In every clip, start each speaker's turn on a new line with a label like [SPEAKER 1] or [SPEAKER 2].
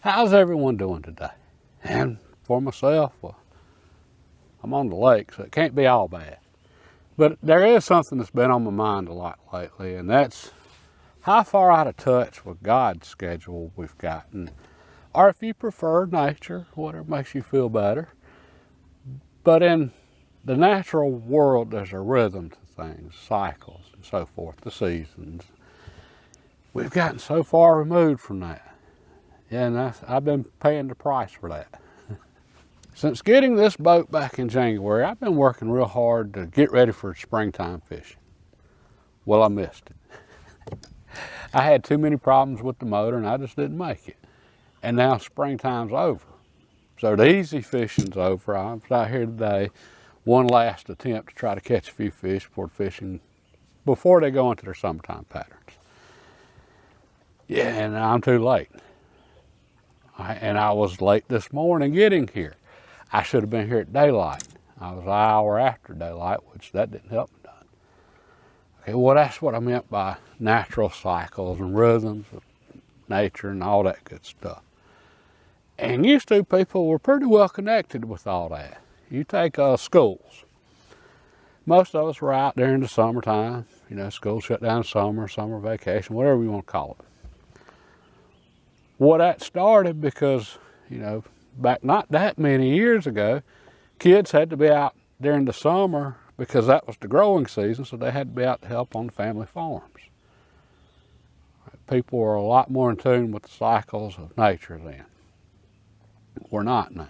[SPEAKER 1] How's everyone doing today? And for myself, well, I'm on the lake, so it can't be all bad. But there is something that's been on my mind a lot lately, and that's how far out of touch with God's schedule we've gotten. Or if you prefer nature, whatever makes you feel better. But in the natural world, there's a rhythm to things, cycles and so forth, the seasons. We've gotten so far removed from that. And I've been paying the price for that. Since getting this boat back in January, I've been working real hard to get ready for springtime fishing. Well, I missed it. I had too many problems with the motor and I just didn't make it. And now springtime's over. So the easy fishing's over. I was out here today, one last attempt to try to catch a few fish before they go into their summertime patterns. Yeah, and I'm too late. And I was late this morning getting here. I should have been here at daylight. I was an hour after daylight, which that didn't help me none. Okay, well, that's what I meant by natural cycles and rhythms of nature and all that good stuff. And used to, people were pretty well connected with all that. You take schools. Most of us were out there in the summertime. You know, school shut down in summer vacation, whatever you want to call it. Well, that started because, you know, back not that many years ago, kids had to be out during the summer because that was the growing season, so they had to be out to help on the family farms. People were a lot more in tune with the cycles of nature then. We're not now.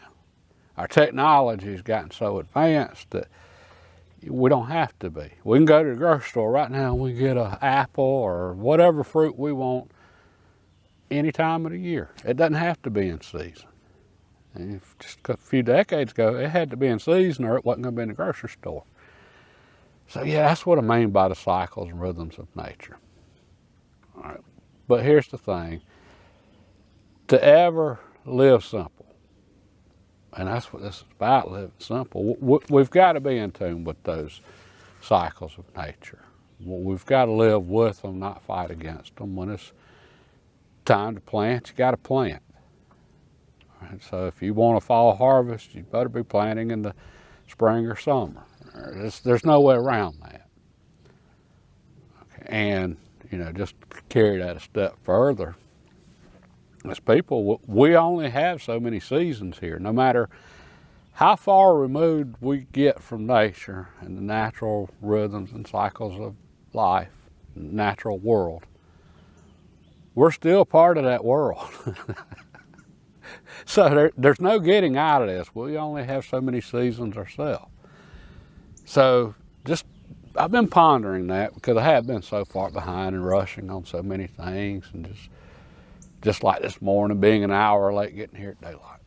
[SPEAKER 1] Our technology has gotten so advanced that we don't have to be. We can go to the grocery store right now and we get an apple or whatever fruit we want any time of the year. It doesn't have to be in season. And just a few decades ago, it had to be in season or it wasn't going to be in the grocery store. So yeah, that's what I mean by the cycles and rhythms of nature. All right. But here's the thing. To ever live simple, and that's what this is about, living simple, we've got to be in tune with those cycles of nature. We've got to live with them, not fight against them. When it's time to plant, you got to plant. All right, so if you want a fall harvest, you better be planting in the spring or summer. There's no way around that. Okay, and, you know, just to carry that a step further, as people, we only have so many seasons here. No matter how far removed we get from nature and the natural rhythms and cycles of life, natural world, we're still part of that world. So there's no getting out of this. We only have so many seasons ourselves. So I've been pondering that because I have been so far behind and rushing on so many things, and just like this morning, being an hour late getting here at daylight.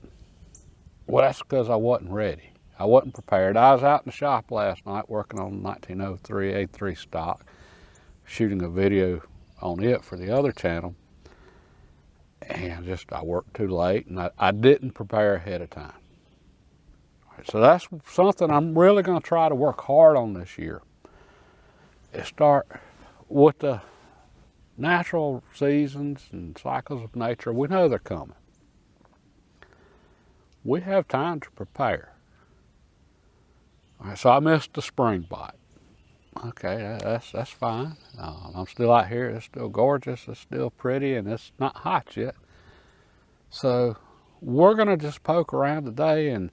[SPEAKER 1] Well, that's because I wasn't ready. I wasn't prepared. I was out in the shop last night working on 1903 A3 stock, shooting a video on it for the other channel. And I worked too late, and I didn't prepare ahead of time. So that's something I'm really going to try to work hard on this year, is start with the natural seasons and cycles of nature. We know they're coming. We have time to prepare. All right, so I missed the spring bite. Okay, that's fine. I'm still out here. It's still gorgeous. It's still pretty, and it's not hot yet. So we're going to just poke around today and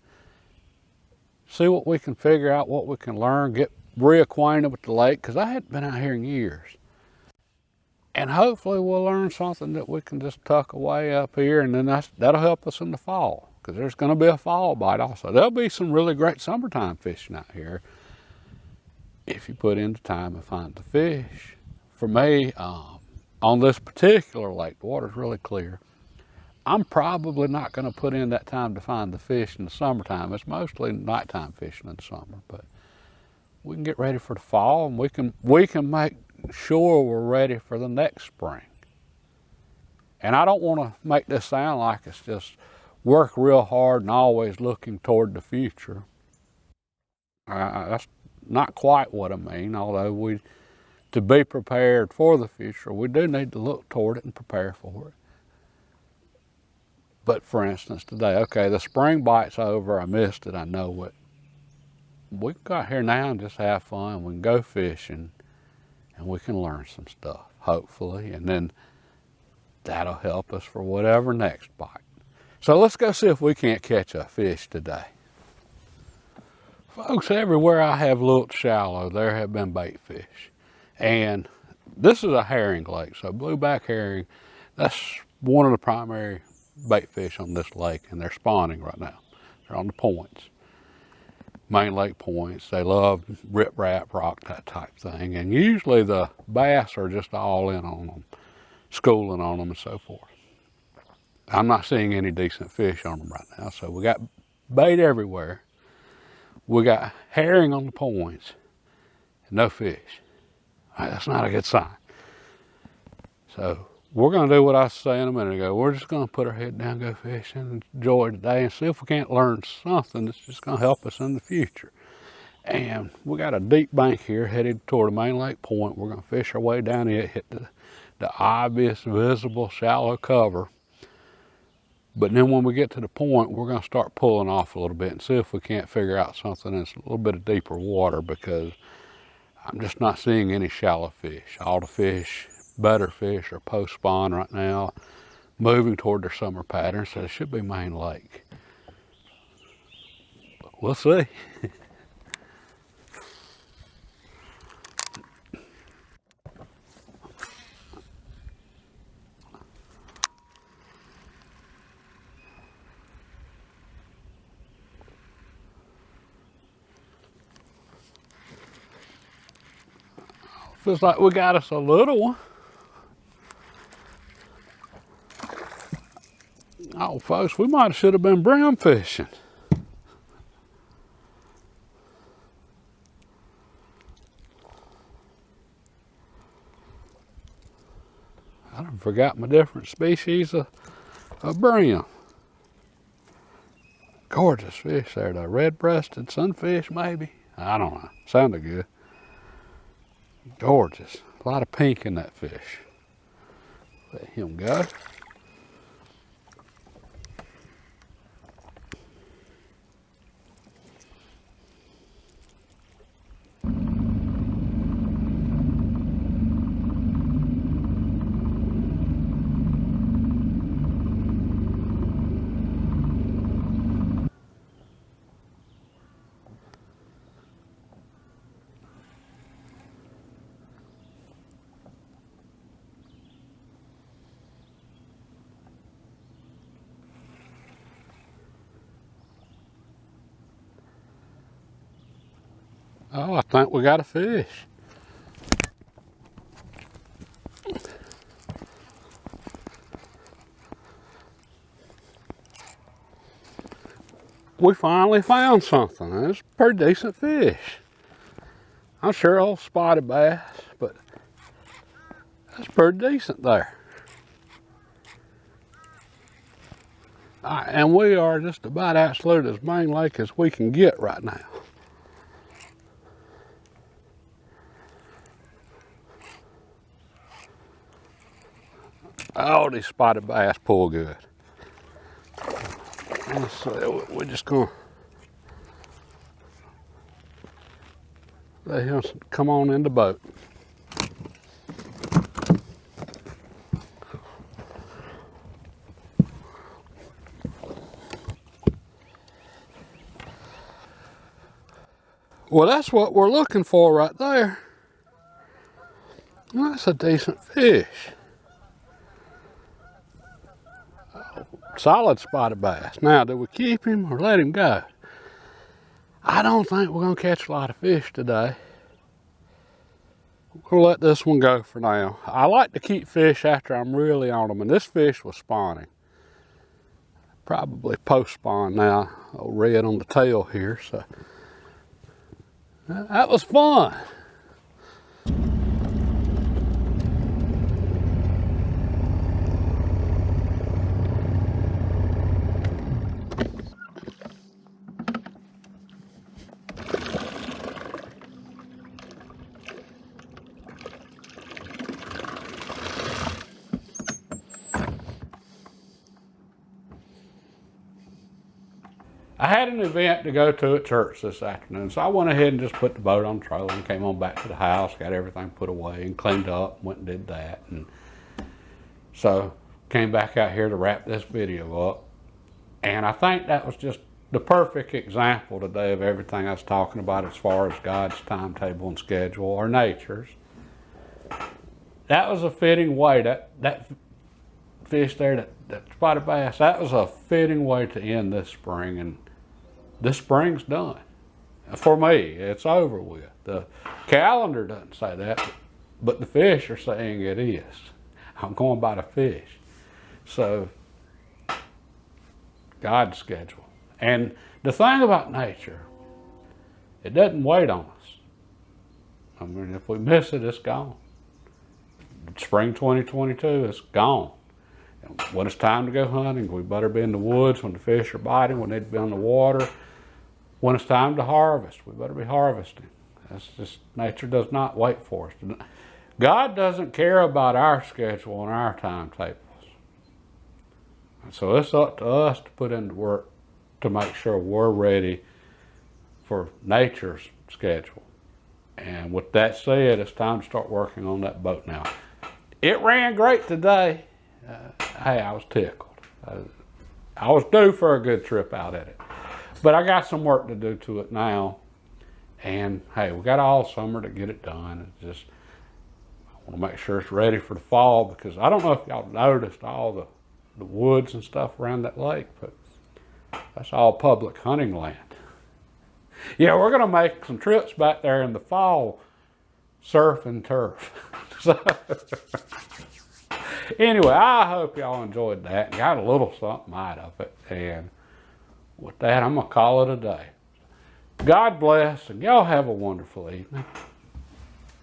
[SPEAKER 1] see what we can figure out, what we can learn, get reacquainted with the lake, because I hadn't been out here in years. And hopefully we'll learn something that we can just tuck away up here, and then that'll help us in the fall, because there's going to be a fall bite also. There'll be some really great summertime fishing out here if you put in the time and find the fish. For me, on this particular lake, the water's really clear. I'm probably not going to put in that time to find the fish in the summertime. It's mostly nighttime fishing in the summer, but we can get ready for the fall, and we can make sure we're ready for the next spring. And I don't want to make this sound like it's just work real hard and always looking toward the future. That's not quite what I mean, although to be prepared for the future, we do need to look toward it and prepare for it. But for instance, today, okay, the spring bite's over. I missed it. I know it. We can go out here now and just have fun. We can go fishing, and we can learn some stuff, hopefully, and then that'll help us for whatever next bite. So let's go see if we can't catch a fish today. Folks, everywhere I have looked shallow, there have been bait fish. And this is a herring lake, so blueback herring, that's one of the primary bait fish on this lake, and they're spawning right now. They're on the points, main lake points. They love rip-rap, rock, that type thing. And usually the bass are just all in on them, schooling on them and so forth. I'm not seeing any decent fish on them right now, so we got bait everywhere. We got herring on the points and no fish. That's not a good sign. So we're going to do what I was saying a minute ago. We're just going to put our head down, go fishing, and enjoy today, and see if we can't learn something that's just going to help us in the future. And we got a deep bank here headed toward the main lake point. We're going to fish our way down it, hit the obvious, visible, shallow cover. But then when we get to the point, we're going to start pulling off a little bit and see if we can't figure out something that's a little bit of deeper water, because I'm just not seeing any shallow fish. All the fish, better fish, are post-spawn right now, moving toward their summer pattern, so it should be main lake. We'll see. Feels like we got us a little one. Oh, folks, we might have should have been brown fishing. I done forgot my different species of brim. Gorgeous fish there, the red-breasted sunfish maybe. I don't know, sounded good. Gorgeous, a lot of pink in that fish. Let him go. Oh, I think we got a fish. We finally found something. It's a pretty decent fish. I'm sure old spotted bass, but that's pretty decent there. And we are just about absolute as main lake as we can get right now. Oh, these spotted bass pull good. Let's see, we're just gonna let him come on in the boat. Well, that's what we're looking for right there. Well, that's a decent fish. Solid spotted bass. Now, do we keep him or let him go? I don't think we're gonna catch a lot of fish today. We'll let this one go for now. I like to keep fish after I'm really on them, and this fish was spawning. Probably post-spawn now, old red on the tail here, so. That was fun. I had an event to go to at church this afternoon, so I went ahead and just put the boat on the trailer and came on back to the house, got everything put away and cleaned up, went and did that. And so came back out here to wrap this video up. And I think that was just the perfect example today of everything I was talking about as far as God's timetable and schedule, or nature's. That was a fitting way, that fish there, that spotted bass, that was a fitting way to end this spring. And this spring's done. For me, it's over with. The calendar doesn't say that, but the fish are saying it is. I'm going by the fish. So, God's schedule. And the thing about nature, it doesn't wait on us. I mean, if we miss it, it's gone. Spring 2022, it's gone. And when it's time to go hunting, we better be in the woods when the fish are biting, we need to be on the water. When it's time to harvest, we better be harvesting. That's just, nature does not wait for us. God doesn't care about our schedule and our timetables. And so it's up to us to put into work to make sure we're ready for nature's schedule. And with that said, it's time to start working on that boat now. It ran great today. Hey, I was tickled. I was due for a good trip out at it. But I got some work to do to it now. And hey, we got all summer to get it done. It's just, I want to make sure it's ready for the fall, because I don't know if y'all noticed all the woods and stuff around that lake, but that's all public hunting land. Yeah, we're going to make some trips back there in the fall, surf and turf. So, anyway, I hope y'all enjoyed that and got a little something out of it. And with that, I'm going to call it a day. God bless, and y'all have a wonderful evening.